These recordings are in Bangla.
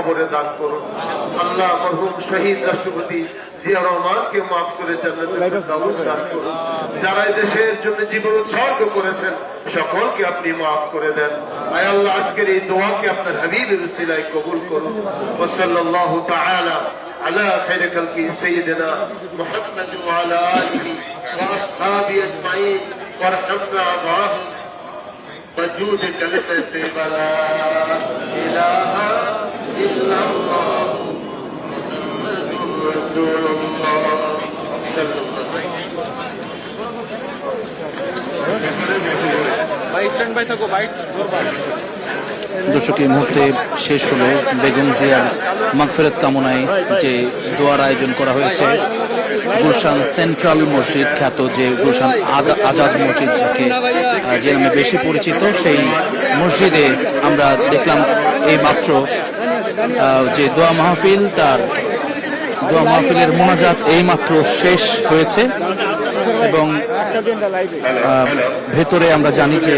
কবরে দান করুন। আল্লাহ মরহুম শহীদ রাষ্ট্রপতি জিয়া রহমানকে মাফ করে জান্নাতুল ফেরদাউস দান করুন। যারা এই দেশের জন্য জীবন উৎসর্গ করেছেন সকলকে আপনি মাফ করে দেন। আয় আল্লাহ, আজকের এই দোয়াকে আপনার হাবিবের উসিলায় কবুল করুন। ওয়া সাল্লাল্লাহু তাআলা আলা খায়রি খালকি সাইয়্যিদিনা মুহাম্মদ ওয়া আলা আলিহি ওয়া আসহাবিহি আজমাইন ওয়ারহামনা মা'আহুম وجودك لفتح لا إله إلا الله محمد رسول الله দর্শক, এই মুহূর্তে শেষ হলো বেগম জিয়ার মাগফিরাত কামনায় যে দোয়ার আয়োজন করা হয়েছে গুলশান সেন্ট্রাল মসজিদ, খ্যাত যে গুলশান আজাদ মসজিদ যে নামে বেশি পরিচিত, সেই মসজিদে আমরা দেখলাম এই মাত্র যে দোয়া মাহফিল, তার দোয়া মাহফিলের মোনাজাত এই মাত্র শেষ হয়েছে। এবং ভেতরে আমরা জানি যে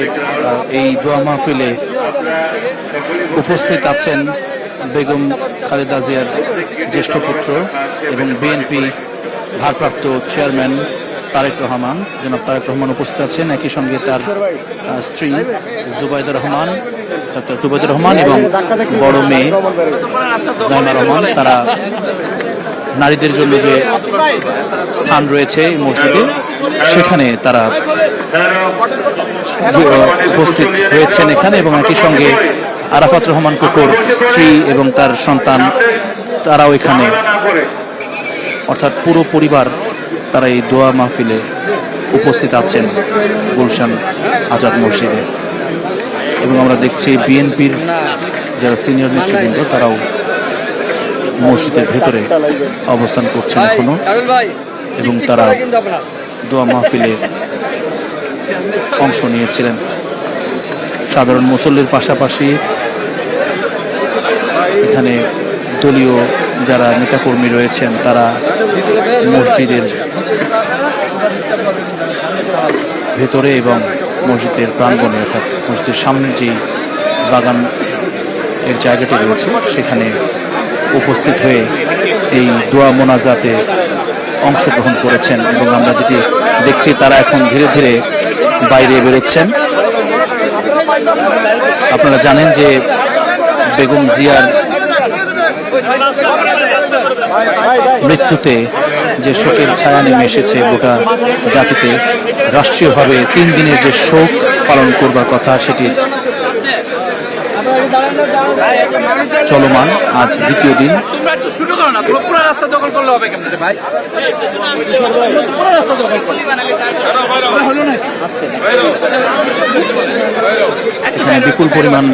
এই দোয়া মাহফিলে উপস্থিত আছেন বেগম খালেদা জিয়ার জ্যেষ্ঠ পুত্র এবং বিএনপি ভারপ্রাপ্ত চেয়ারম্যান তারেক রহমান, জনাব তারেক রহমান উপস্থিত আছেন। একই সঙ্গে তার স্ত্রী জুবাইদুর রহমান এবং বড় মেয়ে জাইমা রহমান। তারা নারীদের জন্য যে স্থান রয়েছে মসজিদে, সেখানে তারা উপস্থিত হয়েছেন এখানে। এবং একই সঙ্গে আরাফাত রহমান কুকুর স্ত্রী এবং তার সন্তান, তারাও এখানে, অর্থাৎ পুরো পরিবার তারা এই দোয়া মাহফিলে উপস্থিত আছেন গুলশান আজাদ মসজিদে। এবং আমরা দেখছি বিএনপির যারা সিনিয়র নেতৃবৃন্দ তারাও মসজিদের ভেতরে অবস্থান করছেন এখনো, এবং তারা দোয়া মাহফিলে অংশ নিয়েছিলেন। সাধারণ মুসল্লির পাশাপাশি এখানে দলীয় যারা নেতাকর্মী রয়েছেন তারা মসজিদের ভেতরে এবং মসজিদের প্রাঙ্গণে, অর্থাৎ মসজিদের সামনের যে বাগান এর জায়গাটি রয়েছে সেখানে উপস্থিত হয়ে এই দোয়া মোনাজাতে অংশগ্রহণ করেছেন। এবং আমরা যেটি দেখছি, তারা এখন ধীরে ধীরে বাইরে বেরোচ্ছেন। আপনারা জানেন যে বেগম জিয়ার মৃত্যুতে যে শোকের ছায়া নেমে এসেছে গোটা জাতিতে, রাষ্ট্রীয়ভাবে 3 দিনের যে শোক পালন করবার কথা সেটির চলমান আজ দ্বিতীয় দিন। এখানে বিপুল পরিমাণ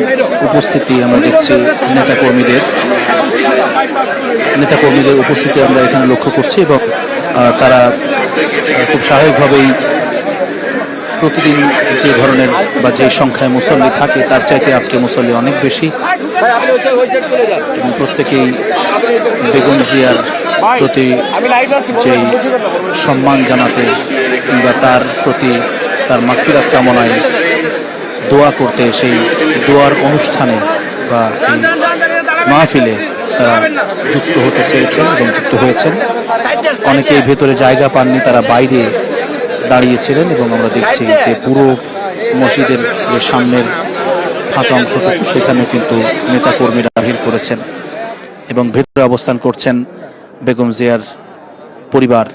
উপস্থিতি আমরা দেখছি, নেতাকর্মীদের উপস্থিতি আমরা এখানে লক্ষ্য করছি। এবং তারা খুব স্বাভাবিকভাবেই প্রতিদিন যে ধরনের বা যে সংখ্যায় মুসল্লি থাকে তার চাইতে আজকে মুসল্লি অনেক বেশি, এবং প্রত্যেকেই বেগম জিয়ার প্রতি যেই সম্মান জানাতে কিংবা তার প্রতি তার মাগফিরাত কামনায় দোয়া করতে, সেই দোয়ার অনুষ্ঠানে বা এই মাহফিলে তারা যুক্ত হতে চেয়েছেন এবং যুক্ত হয়েছেন। অনেকেই ভেতরে জায়গা পাননি, তারা বাইরে দাঁড়িয়েছিলেন। এবং আমরা দেখছি যে পুরো মসজিদের যে সামনের ফাঁকা অংশটুকু, সেখানেও কিন্তু নেতাকর্মীরা ভিড় করেছেন এবং ভেতরে অবস্থান করছেন বেগম জিয়ার পরিবার।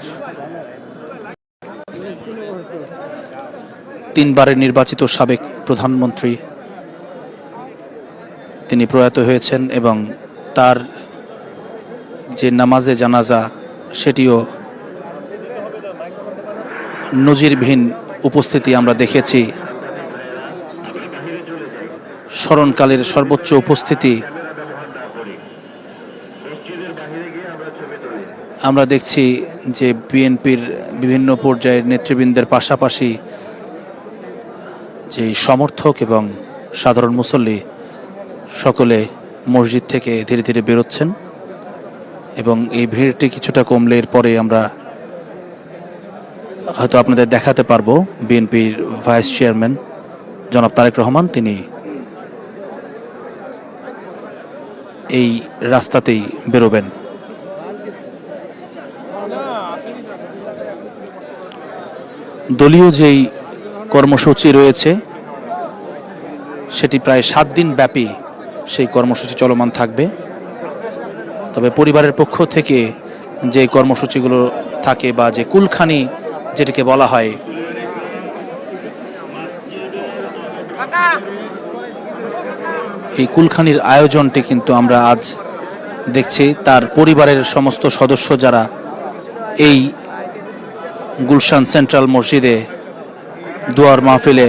3 বারের নির্বাচিত সাবেক প্রধানমন্ত্রী তিনি প্রয়াত হয়েছেন, এবং তার যে নামাজে জানাজা সেটিও নজিরবিহীন উপস্থিতি আমরা দেখেছি। স্মরণকালের সর্বোচ্চ উপস্থিতি আমরা দেখছি যে বিএনপির বিভিন্ন পর্যায়ের নেতৃবৃন্দের পাশাপাশি যে সমর্থক এবং সাধারণ মুসল্লি সকলে মসজিদ থেকে ধীরে ধীরে বেরোচ্ছেন। এবং এই ভিড়টি কিছুটা কমলে এরপরে আমরা হয়তো আপনাদের দেখাতে পারবো বিএনপির ভাইস চেয়ারম্যান জনাব তারেক রহমান, তিনি এই রাস্তাতেই বেরোবেন। দলীয় যেই কর্মসূচি রয়েছে সেটি প্রায় 7 দিন ব্যাপী সেই কর্মসূচি চলমান থাকবে। তবে পরিবারের পক্ষ থেকে যে কর্মসূচিগুলো থাকে বা যে কুলখানি যেটিকে বলা হয়, এই কুলখানির আয়োজনটি কিন্তু আমরা আজ দেখছি। তার পরিবারের সমস্ত সদস্য যারা এই গুলশান সেন্ট্রাল মসজিদে দোয়ার মাহফিলে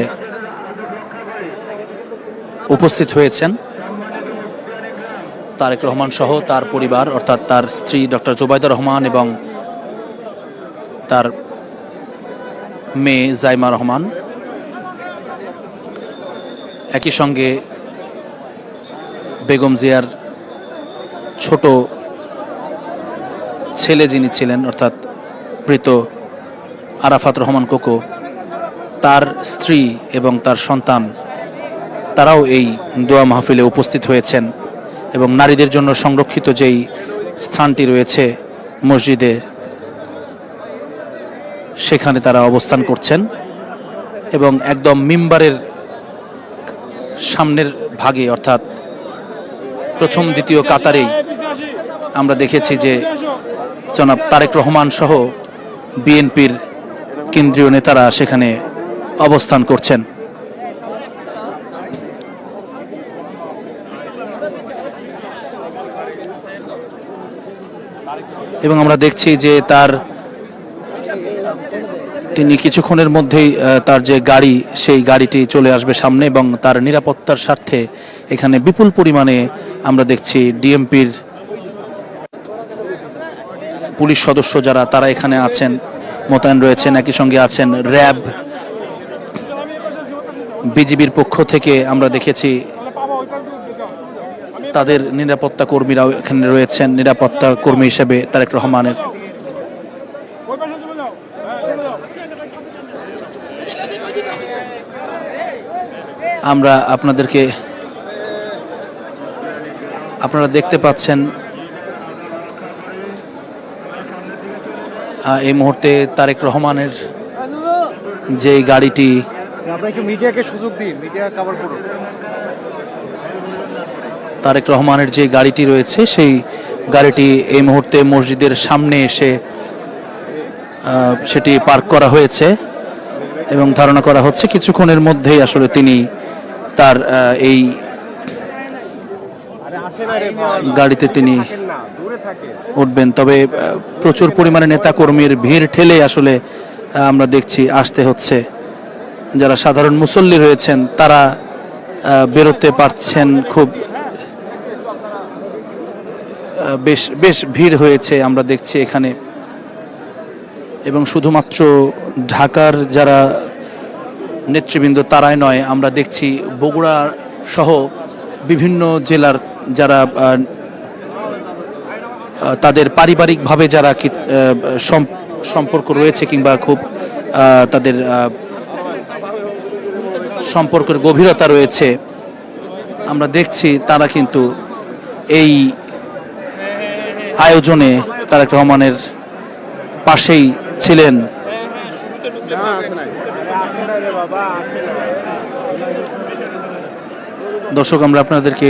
উপস্থিত হয়েছেন, তারেক রহমান সহ তার পরিবার, অর্থাৎ তার স্ত্রী ডক্টর জুবাইদা রহমান এবং তার মেয়ে জাইমা রহমান, একই সঙ্গে বেগম জিয়ার ছোট ছেলে যিনি ছিলেন অর্থাৎ মৃত আরাফাত রহমান কোকো, তার স্ত্রী এবং তার সন্তান, তারাও এই দোয়া মাহফিলে উপস্থিত হয়েছেন এবং নারীদের জন্য সংরক্ষিত যেই স্থানটি রয়েছে মসজিদে, সেখানে তারা অবস্থান করছেন এবং একদম মিম্বারের সামনের ভাগে অর্থাৎ প্রথম দ্বিতীয় কাতারেই আমরা দেখেছি যে জনাব তারেক রহমান সহ বিএনপির কেন্দ্রীয় নেতারা সেখানে অবস্থান করছেন। এবং আমরা দেখছি যে তিনি কিছুক্ষণের মধ্যেই তার যে গাড়ি, সেই গাড়িটি চলে আসবে সামনে এবং তার নিরাপত্তার স্বার্থে এখানে বিপুল পরিমাণে আমরা দেখছি ডিএমপির পুলিশ সদস্য যারা তারা এখানে আছেন, মোতায়েন রয়েছেন। একই সঙ্গে আছেন র্যাব, বিজিবির পক্ষ থেকে আমরা দেখেছি তাদের নিরাপত্তা কর্মীরাও এখানে রয়েছেন, নিরাপত্তা কর্মী হিসেবে তারেক রহমানের। আমরা আপনারা দেখতে পাচ্ছেন এই মুহূর্তে তারেক রহমানের যে গাড়িটি, মিডিয়াকে সুযোগ দিন, মিডিয়া কভার করুন। তারেক রহমানের যে গাড়িটি রয়েছে সেই গাড়িটি এই মুহূর্তে মসজিদের সামনে এসে সেটি পার্ক করা হয়েছে এবং ধারণা করা হচ্ছে কিছুক্ষণের মধ্যেই আসলে তিনি তার এই গাড়িতে তিনি উঠবেন। তবে প্রচুর পরিমাণে নেতাকর্মীর ভিড় ঠেলে আসলে আমরা দেখছি আসতে হচ্ছে। যারা সাধারণ মুসল্লি রয়েছেন তারা বেরোতে পারছেন, খুব বেশ ভিড় হয়েছে আমরা দেখছি এখানে। এবং শুধুমাত্র ঢাকার যারা নেতৃবৃন্দ তারাই নয়, আমরা দেখছি বগুড়া সহ বিভিন্ন জেলার যারা তাদের পারিবারিকভাবে যারা সম্পর্ক রয়েছে কিংবা খুব তাদের সম্পর্কের গভীরতা রয়েছে, আমরা দেখছি তারা কিন্তু এই আয়োজনে তারেক রহমানের পাশেই ছিলেন। দর্শক, আমরা আপনাদেরকে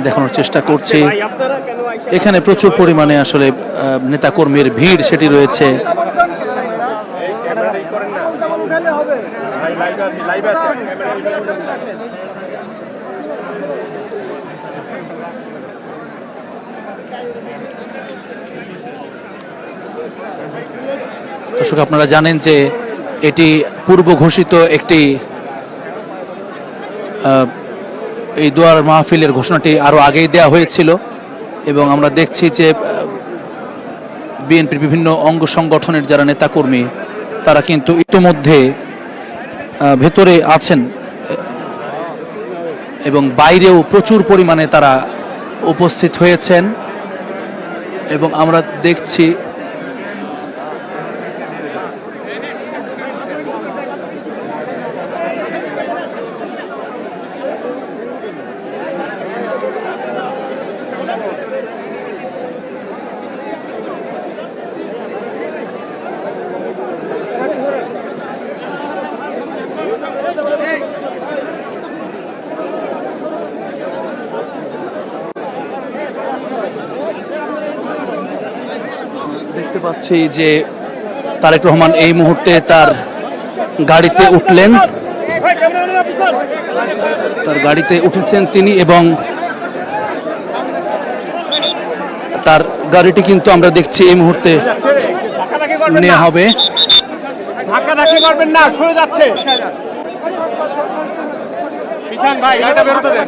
দেখানোর চেষ্টা করছি এখানে প্রচুর পরিমাণে আসলে নেতাকর্মীর ভিড় সেটি রয়েছে। দর্শক, আপনারা জানেন যে এটি পূর্ব ঘোষিত একটি এই দোয়ার মাহফিলের ঘোষণাটি আরো আগেই দেওয়া হয়েছিল এবং আমরা দেখছি যে বিএনপির বিভিন্ন অঙ্গ সংগঠনের যারা নেতাকর্মী তারা কিন্তু ইতিমধ্যে ভেতরে আছেন এবং বাইরেও প্রচুর পরিমাণে তারা উপস্থিত হয়েছেন এবং আমরা দেখছি দেখতে পাচ্ছি যে তারেক রহমান এই মুহূর্তে তার গাড়িতে উঠলেন, তার গাড়িতে উঠেছেন তিনি এবং তার গাড়িটি কিন্তু আমরা দেখছি এই মুহূর্তে নেওয়া হবে। ধাক্কাধাক্কি করবেন না, সরে যাচ্ছে। পিছান ভাই, গাড়িটা বেরোতে দেন।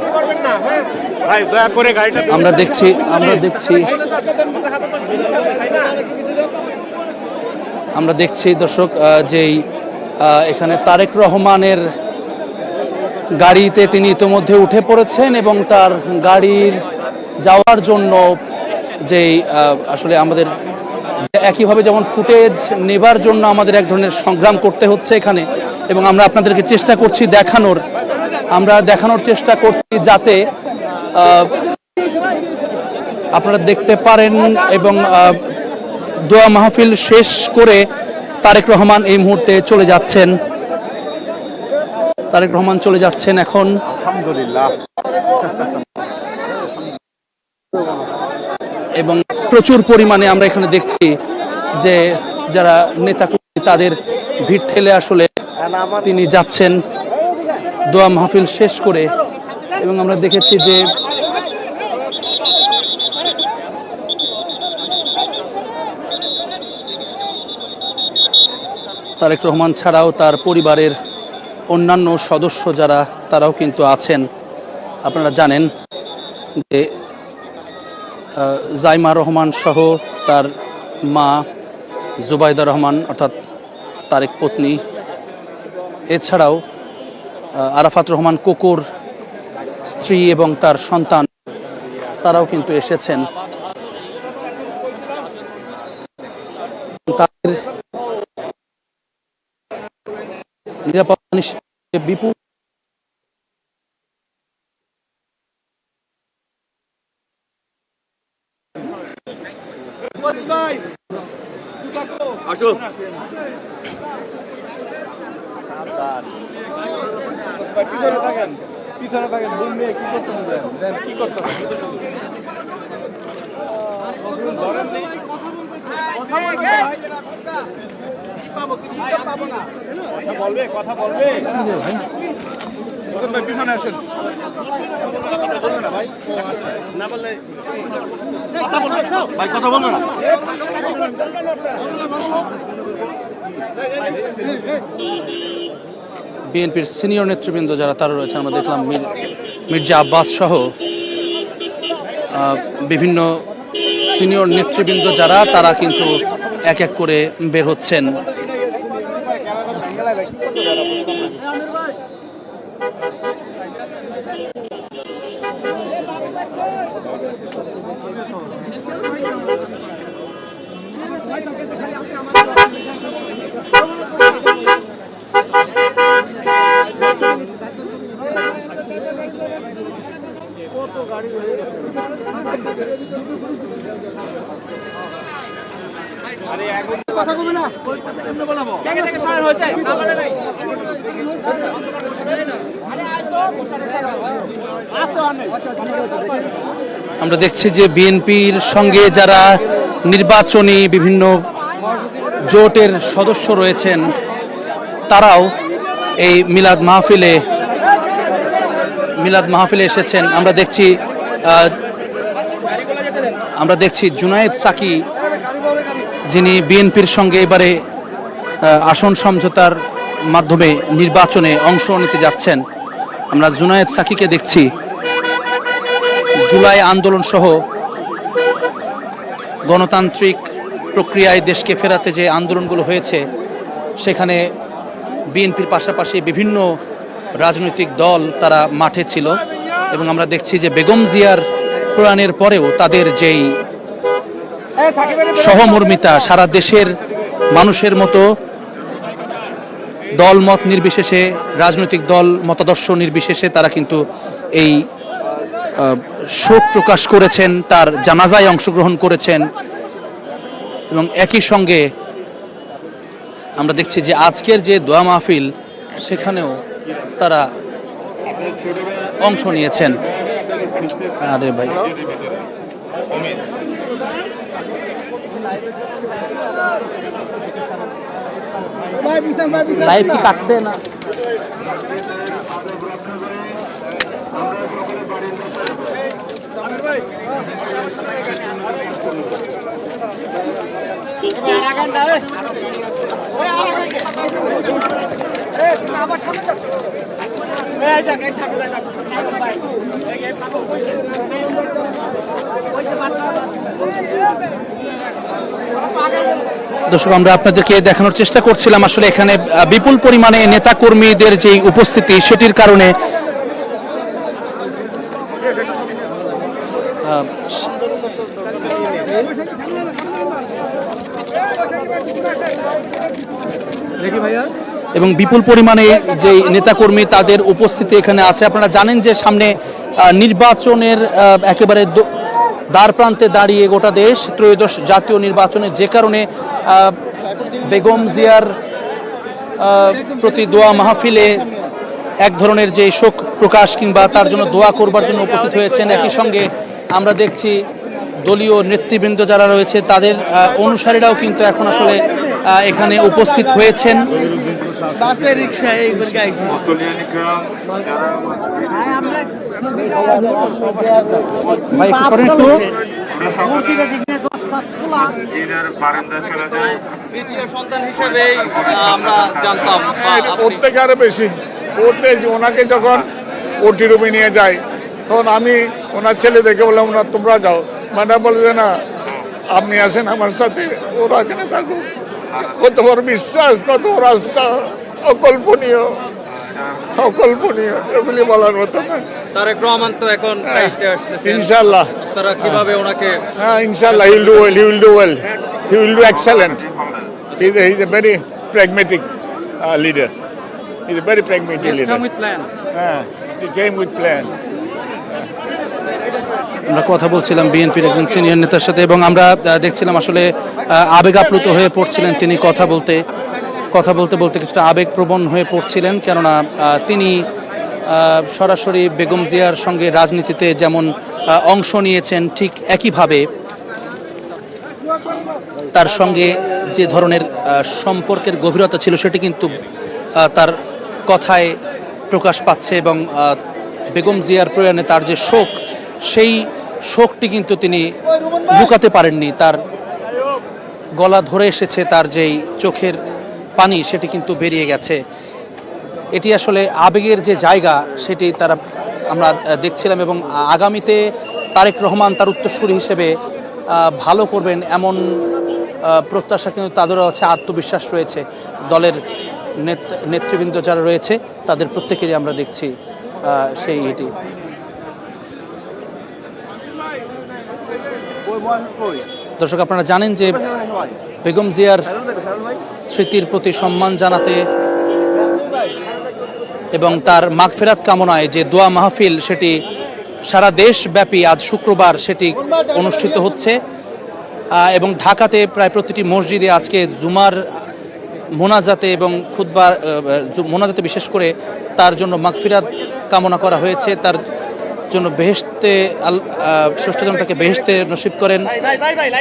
ভাই দয়া করে গাড়িটা আমরা দেখছি দর্শক যেই এখানে তারেক রহমানের গাড়িতে তিনি ইতোমধ্যে উঠে পড়েছেন এবং তার গাড়ির যাওয়ার জন্য যেই আসলে আমাদের একইভাবে যেমন ফুটেজ নেবার জন্য আমাদের এক ধরনের সংগ্রাম করতে হচ্ছে এখানে, এবং আমরা আপনাদেরকে চেষ্টা করছি দেখানোর চেষ্টা করছি যাতে আপনারা দেখতে পারেন। এবং দোয়া মাহফিল শেষ করে তারেক রহমান এই মুহূর্তে চলে যাচ্ছেন। এখন আলহামদুলিল্লাহ। এবং প্রচুর পরিমাণে আমরা এখানে দেখছি যে যারা নেতাকর্মী তাদের ভিড় ঠেলে আসলে তিনি যাচ্ছেন দোয়া মাহফিল শেষ করে। এবং আমরা দেখেছি যে তারেক রহমান ছাড়াও তার পরিবারের অন্যান্য সদস্য যারা তারাও কিন্তু আছেন। আপনারা জানেন যে জাইমা রহমান সহ তার মা জুবাইদা রহমান অর্থাৎ তারেক পত্নী, এছাড়াও আরাফাত রহমান কোকুর স্ত্রী এবং তার সন্তান তারাও কিন্তু এসেছেন। তাদের নিরাপত্তা নিশ্চিতে বিপুল পিছনে থাকেন। বোন নিয়ে কি করতে দেন, কি করতে কথা বলবে। পিছনে আসেন। না বললে ভাই কথা বলবে না। বিএনপির সিনিয়র নেতৃবৃন্দ যারা তারা রয়েছেন, আমরা দেখলাম মির্জা আব্বাস সহ বিভিন্ন সিনিয়র নেতৃবৃন্দ যারা তারা কিন্তু এক এক করে বের হচ্ছেন। আমরা দেখছি যে বিএনপির সঙ্গে যারা নির্বাচনী বিভিন্ন জোটের সদস্য রয়েছেন তারাও এই মিলাদ মাহফিলে এসেছেন। আমরা দেখছি জুনায়েদ সাকি, যিনি বিএনপির সঙ্গে এবারে আসন সমঝোতার মাধ্যমে নির্বাচনে অংশ নিতে যাচ্ছেন। আমরা জুনায়েদ সাকিকে দেখছি। জুলাই আন্দোলন সহ গণতান্ত্রিক প্রক্রিয়ায় দেশকে ফেরাতে যে আন্দোলনগুলো হয়েছে সেখানে বিএনপির পাশাপাশি বিভিন্ন রাজনৈতিক দল তারা মাঠে ছিল, এবং আমরা দেখছি যে বেগম জিয়ার প্রয়াণের পরেও তাদের যেই সহমর্মিতা সারা দেশের মানুষের মতো দল মত নির্বিশেষে, রাজনৈতিক দল মতাদর্শ নির্বিশেষে তারা কিন্তু এই শোক প্রকাশ করেছেন, তার জানাজায় অংশগ্রহণ করেছেন। এবং একই সঙ্গে আমরা দেখছি যে আজকের যে দোয়া মাহফিল সেখানেও তারা অংশ নিয়েছেন। আরে ভাই লাইভ কি কাটছে না? দর্শক, আমরা আপনাদেরকে দেখানোর চেষ্টা করছিলাম আসলে এখানে বিপুল পরিমাণে নেতা কর্মীদের যে উপস্থিতি সেটির কারণে এবং বিপুল পরিমাণে যে নেতাকর্মী তাদের উপস্থিতি এখানে আছে। আপনারা জানেন যে সামনে নির্বাচনের একেবারে দ্বার প্রান্তে দাঁড়িয়ে গোটা দেশ, ত্রয়োদশ জাতীয় নির্বাচনে, যে কারণে বেগম জিয়ার প্রতি দোয়া মাহফিলে এক ধরনের যে শোক প্রকাশ কিংবা তার জন্য দোয়া করবার জন্য উপস্থিত হয়েছেন। একই সঙ্গে আমরা দেখছি দলীয় নেতৃবৃন্দ যারা রয়েছে তাদের অনুসারীরাও কিন্তু এখন আসলে এখানে উপস্থিত হয়েছেন। ভাই একটু সরেন একটু। সন্তান হিসেবে আমরা জানতাম প্রত্যেকে আরো বেশি করতে, ওনাকে যখন ওটি রুমে নিয়ে যায় তখন আমি ওনার ছেলে দেখে বললাম ওনার তোমরা যাও, মানে বলে যে না আপনি আসেন আমার সাথে, ওরা এখানে থাকুক। কত বড় বিশ্বাস, কত বড় আস্থা, অকল্পনীয় অকল্পনীয়, এগুলি বলার মতো না। তারেক রহমান তো এখন দায়িত্বে আসতেছেন, ইনশাল্লাহ তারা কিভাবে ওনাকে হ্যাঁ ইনশাল্লাহ he will do well, he will do well, he will do excellent. He's a very pragmatic leader. He's a very pragmatic leader. He came with plan. আমরা কথা বলছিলাম বিএনপির একজন সিনিয়র নেতার সাথে এবং আমরা দেখছিলাম আসলে আবেগ আপ্লুত হয়ে পড়ছিলেন তিনি। কথা বলতে বলতে কিছুটা আবেগপ্রবণ হয়ে পড়ছিলেন, কেননা তিনি সরাসরি বেগম জিয়ার সঙ্গে রাজনীতিতে যেমন অংশ নিয়েছেন ঠিক একইভাবে তার সঙ্গে যে ধরনের সম্পর্কের গভীরতা ছিল সেটি কিন্তু তার কথায় প্রকাশ পাচ্ছে এবং বেগম জিয়ার প্রয়াণে তার যে শোক, সেই শোকটি কিন্তু তিনি লুকাতে পারেননি। তার গলা ধরে এসেছে, তার যেই চোখের পানি সেটি কিন্তু বেরিয়ে গেছে। এটি আসলে আবেগের যে জায়গা সেটি আমরা দেখছিলাম এবং আগামীতে তারেক রহমান তার উত্তরসূরি হিসেবে ভালো করবেন এমন প্রত্যাশা কিন্তু তাদেরও আছে, আত্মবিশ্বাস রয়েছে। দলের নেতৃবৃন্দ যারা রয়েছে তাদের প্রত্যেকেরই আমরা দেখছি সেই এটি। দর্শক, আপনারা জানেন যে বেগম জিয়ার স্মৃতির প্রতি সম্মান জানাতে এবং তার মাগফিরাত কামনায় যে দোয়া মাহফিল সেটি সারা দেশব্যাপী আজ শুক্রবার সেটি অনুষ্ঠিত হচ্ছে এবং ঢাকাতে প্রায় প্রতিটি মসজিদে আজকে জুমার মোনাজাতে এবং খুতবার মোনাজাতে বিশেষ করে তার জন্য মাগফিরাত কামনা করা হয়েছে। তার জন্য বেহেশতে স্রষ্টা যেন তাকে বেহেশতে নসিব করেন,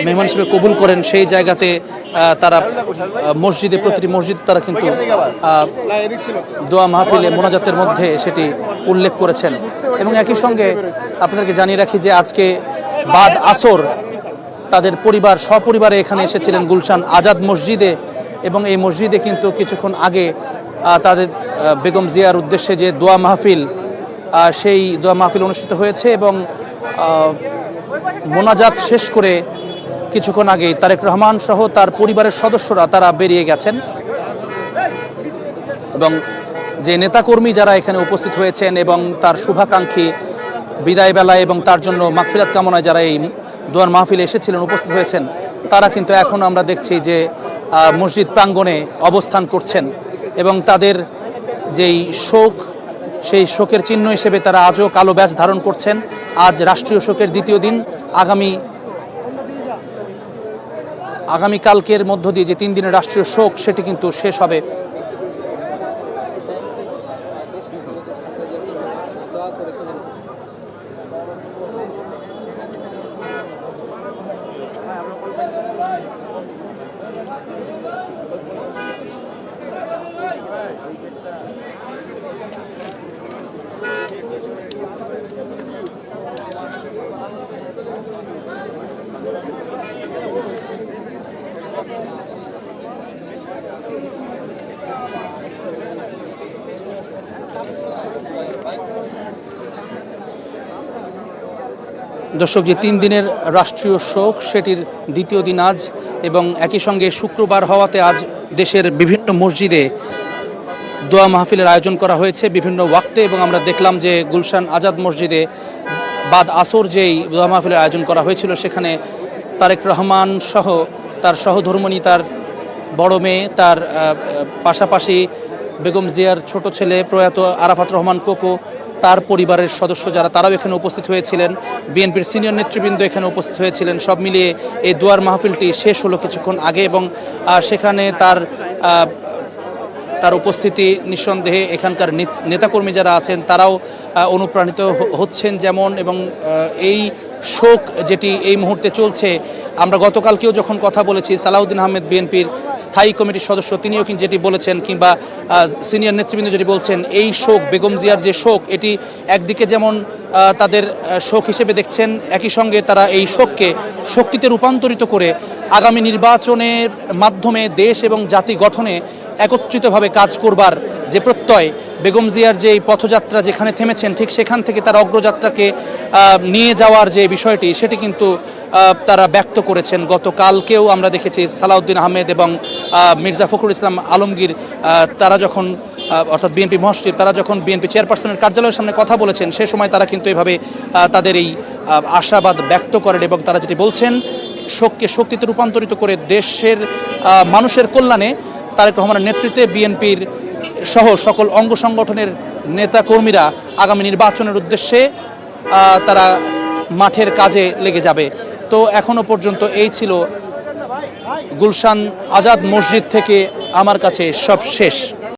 মেহমান হিসেবে কবুল করেন। সেই জায়গাতে তারা মসজিদে, প্রতিটি মসজিদ তারা কিন্তু দোয়া মাহফিলে মোনাজাতের মধ্যে সেটি উল্লেখ করেছেন। এবং একই সঙ্গে আপনাদেরকে জানিয়ে রাখি যে আজকে বাদ আসর তাদের পরিবার সপরিবারে এখানে এসেছিলেন গুলশান আজাদ মসজিদে এবং এই মসজিদে কিন্তু কিছুক্ষণ আগে তাদের বেগম জিয়ার উদ্দেশ্যে যে দোয়া মাহফিল সেই দোয়া মাহফিল অনুষ্ঠিত হয়েছে এবং মোনাজাত শেষ করে কিছুক্ষণ আগেই তারেক রহমান সহ তার পরিবারের সদস্যরা তারা বেরিয়ে গেছেন এবং যে নেতাকর্মী যারা এখানে উপস্থিত হয়েছেন এবং তার শুভাকাঙ্ক্ষী বিদায় বেলায় এবং তার জন্য মাগফিরাত কামনায় যারা এই দোয়ার মাহফিলে এসেছিলেন, উপস্থিত হয়েছেন, তারা কিন্তু এখন আমরা দেখছি যে মসজিদ প্রাঙ্গণে অবস্থান করছেন এবং তাদের যেই শোক, সেই শোকের চিহ্ন হিসেবে তারা আজও কালো ব্যাজ ধারণ করছেন। আজ রাষ্ট্রীয় শোকের দ্বিতীয় দিন। আগামীকালকের মধ্য দিয়ে যে 3 দিনের রাষ্ট্রীয় শোক সেটি কিন্তু শেষ হবে। দর্শক, যে 3 দিনের রাষ্ট্রীয় শোক সেটির দ্বিতীয় দিন আজ, এবং একই সঙ্গে শুক্রবার হওয়াতে আজ দেশের বিভিন্ন মসজিদে দোয়া মাহফিলের আয়োজন করা হয়েছে বিভিন্ন ওয়াক্তে। এবং আমরা দেখলাম যে গুলশান আজাদ মসজিদে বাদ আসর যেই দোয়া মাহফিলের আয়োজন করা হয়েছিল, সেখানে তারেক রহমান সহ তার সহধর্মিণী, তার বড় মেয়ে, তার পাশাপাশি বেগম জিয়ার ছোট ছেলে প্রয়াত আরাফাত রহমান কোকো, তার পরিবারের সদস্য যারা, তারাও এখানে উপস্থিত হয়েছিলেন। বিএনপির সিনিয়র নেতৃবৃন্দ এখানে উপস্থিত হয়েছিলেন। সব মিলিয়ে এই দোয়ার মাহফিলটি শেষ হলো কিছুক্ষণ আগে, এবং সেখানে তার উপস্থিতি নিঃসন্দেহে এখানকার নেতাকর্মী যারা আছেন তারাও অনুপ্রাণিত হচ্ছেন যেমন। এবং এই শোক যেটি এই মুহূর্তে চলছে, আমরা গতকালকেও যখন কথা বলেছি, সালাউদ্দিন আহমেদ বিএনপির স্থায়ী কমিটির সদস্য, তিনিও কিন্তু যেটি বলেছেন, কিংবা সিনিয়র নেতৃবৃন্দ যেটি বলছেন, এই শোক, বেগম জিয়ার যে শোক, এটি একদিকে যেমন তাদের শোক হিসেবে দেখছেন, একই সঙ্গে তারা এই শোককে শক্তিতে রূপান্তরিত করে আগামী নির্বাচনের মাধ্যমে দেশ এবং জাতি গঠনে একত্রিতভাবে কাজ করবার যে প্রত্যয়, বেগম জিয়ার যে পথযাত্রা যেখানে থেমেছেন ঠিক সেখান থেকে তার অগ্রযাত্রাকে নিয়ে যাওয়ার যে বিষয়টি, সেটি কিন্তু তারা ব্যক্ত করেছেন। গতকালকেও আমরা দেখেছি সালাউদ্দিন আহমেদ এবং মির্জা ফখরুল ইসলাম আলমগীর, তারা যখন অর্থাৎ বিএনপি মহাসচিব, তারা যখন বিএনপি চেয়ারপারসনের কার্যালয়ের সামনে কথা বলেছেন, সে সময় তারা কিন্তু এভাবে তাদের এই আশাবাদ ব্যক্ত করেন। এবং তারা যেটি বলছেন, শোককে শক্তিতে রূপান্তরিত করে দেশের মানুষের কল্যাণে তারেক রহমানের নেতৃত্বে বিএনপির সহ সকল অঙ্গ সংগঠনের নেতাকর্মীরা আগামী নির্বাচনের উদ্দেশ্যে তারা মাঠের কাজে লেগে যাবে। তো এখনো পর্যন্ত এই ছিল গুলশান আজাদ মসজিদ থেকে আমার কাছে সব শেষ।